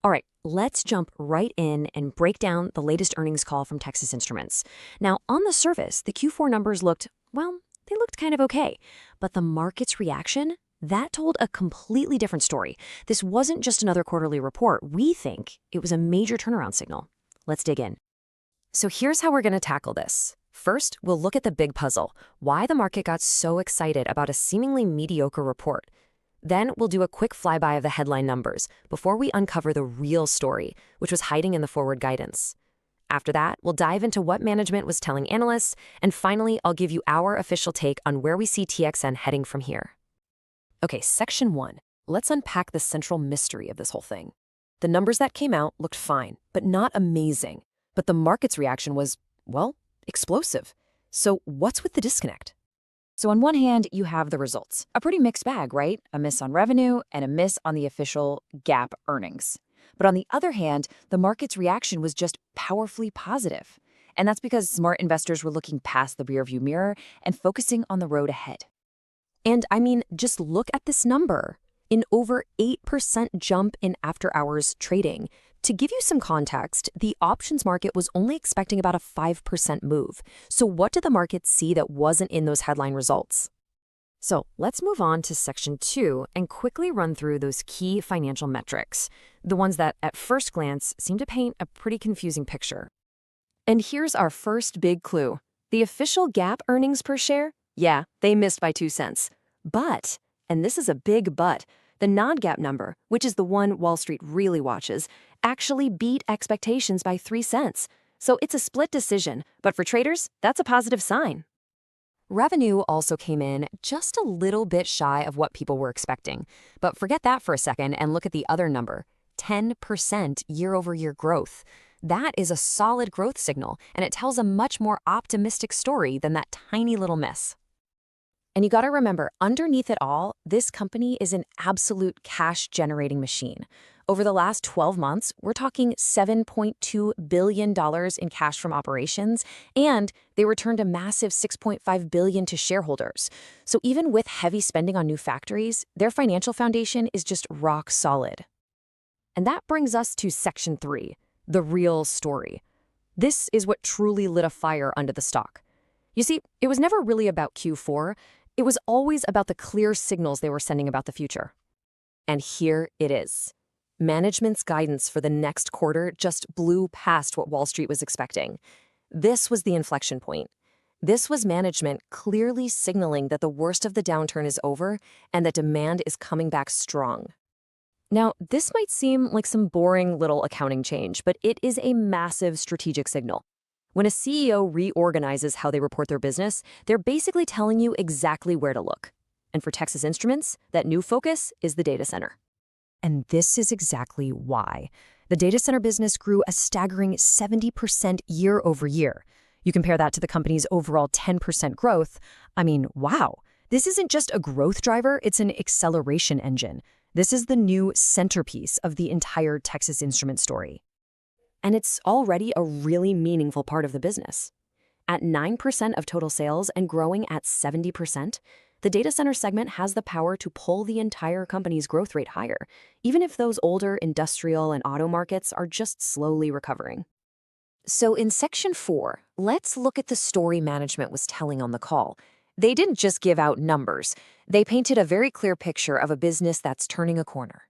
All right, let's jump right in and break down the latest earnings call from Texas Instruments. Now, on the surface, the Q4 numbers looked, well, they looked kind of okay. But the market's reaction, that told a completely different story. This wasn't just another quarterly report. We think it was a major turnaround signal. Let's dig in. So here's how we're going to tackle this. First, we'll look at the big puzzle, why the market got so excited about a seemingly mediocre report. Then we'll do a quick flyby of the headline numbers before we uncover the real story, which was hiding in the forward guidance. After that, we'll dive into what management was telling analysts, and finally, I'll give you our official take on where we see TXN heading from here. Okay, Section 1. Let's unpack the central mystery of this whole thing. The numbers that came out looked fine, but not amazing. But the market's reaction was, well, explosive. So what's with the disconnect? So on one hand, you have the results. A pretty mixed bag, right? A miss on revenue and a miss on the official GAAP earnings. But on the other hand, the market's reaction was just powerfully positive. And that's because smart investors were looking past the rearview mirror and focusing on the road ahead. And I mean, just look at this number. An over 8% jump in after-hours trading. To give you some context, the options market was only expecting about a 5% move. So what did the market see that wasn't in those headline results? So let's move on to Section 2 and quickly run through those key financial metrics, the ones that at first glance seem to paint a pretty confusing picture. And here's our first big clue. The official GAAP earnings per share? Yeah, they missed by 2 cents. But, and this is a big but, the non-GAAP number, which is the one Wall Street really watches, actually beat expectations by 3 cents. So it's a split decision, but for traders, that's a positive sign. Revenue also came in just a little bit shy of what people were expecting. But forget that for a second and look at the other number, 10% year-over-year growth. That is a solid growth signal, and it tells a much more optimistic story than that tiny little miss. And you gotta remember, underneath it all, this company is an absolute cash-generating machine. Over the last 12 months, we're talking $7.2 billion in cash from operations, and they returned a massive $6.5 billion to shareholders. So even with heavy spending on new factories, their financial foundation is just rock solid. And that brings us to Section 3, the real story. This is what truly lit a fire under the stock. You see, it was never really about Q4. It was always about the clear signals they were sending about the future. And here it is. Management's guidance for the next quarter just blew past what Wall Street was expecting. This was the inflection point. This was management clearly signaling that the worst of the downturn is over and that demand is coming back strong. Now, this might seem like some boring little accounting change, but it is a massive strategic signal. When a CEO reorganizes how they report their business, they're basically telling you exactly where to look. And for Texas Instruments, that new focus is the data center. And this is exactly why. The data center business grew a staggering 70% year over year. You compare that to the company's overall 10% growth. I mean, wow. This isn't just a growth driver, it's an acceleration engine. This is the new centerpiece of the entire Texas Instruments story. And it's already a really meaningful part of the business. At 9% of total sales and growing at 70%, the data center segment has the power to pull the entire company's growth rate higher, even if those older industrial and auto markets are just slowly recovering. So in Section 4, let's look at the story management was telling on the call. They didn't just give out numbers. They painted a very clear picture of a business that's turning a corner.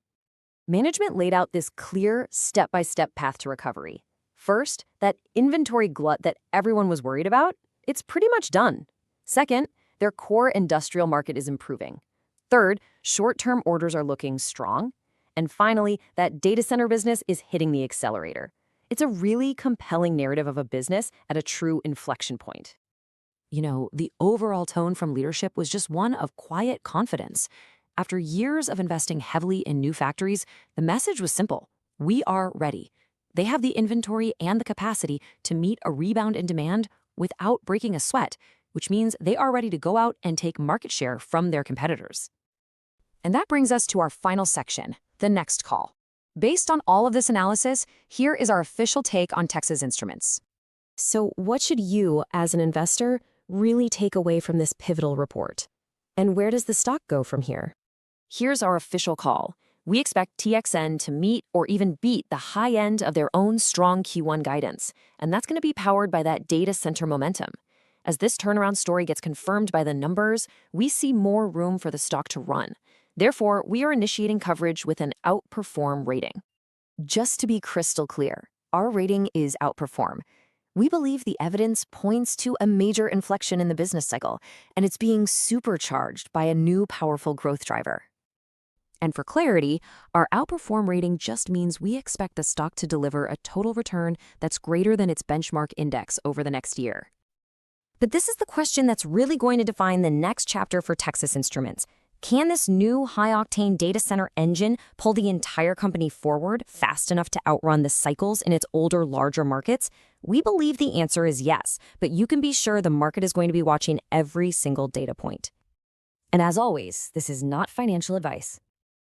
Management laid out this clear, step-by-step path to recovery. First, that inventory glut that everyone was worried about, it's pretty much done. Second, their core industrial market is improving. Third, short-term orders are looking strong. And finally, that data center business is hitting the accelerator. It's a really compelling narrative of a business at a true inflection point. You know, the overall tone from leadership was just one of quiet confidence. After years of investing heavily in new factories, the message was simple. We are ready. They have the inventory and the capacity to meet a rebound in demand without breaking a sweat, which means they are ready to go out and take market share from their competitors. And that brings us to our final section, the next call. Based on all of this analysis, here is our official take on Texas Instruments. So what should you, as an investor, really take away from this pivotal report? And where does the stock go from here? Here's our official call. We expect TXN to meet or even beat the high end of their own strong Q1 guidance, and that's going to be powered by that data center momentum. As this turnaround story gets confirmed by the numbers, we see more room for the stock to run. Therefore, we are initiating coverage with an outperform rating. Just to be crystal clear, our rating is outperform. We believe the evidence points to a major inflection in the business cycle, and it's being supercharged by a new powerful growth driver. And for clarity, our outperform rating just means we expect the stock to deliver a total return that's greater than its benchmark index over the next year. But this is the question that's really going to define the next chapter for Texas Instruments. Can this new high-octane data center engine pull the entire company forward fast enough to outrun the cycles in its older, larger markets? We believe the answer is yes, but you can be sure the market is going to be watching every single data point. And as always, this is not financial advice.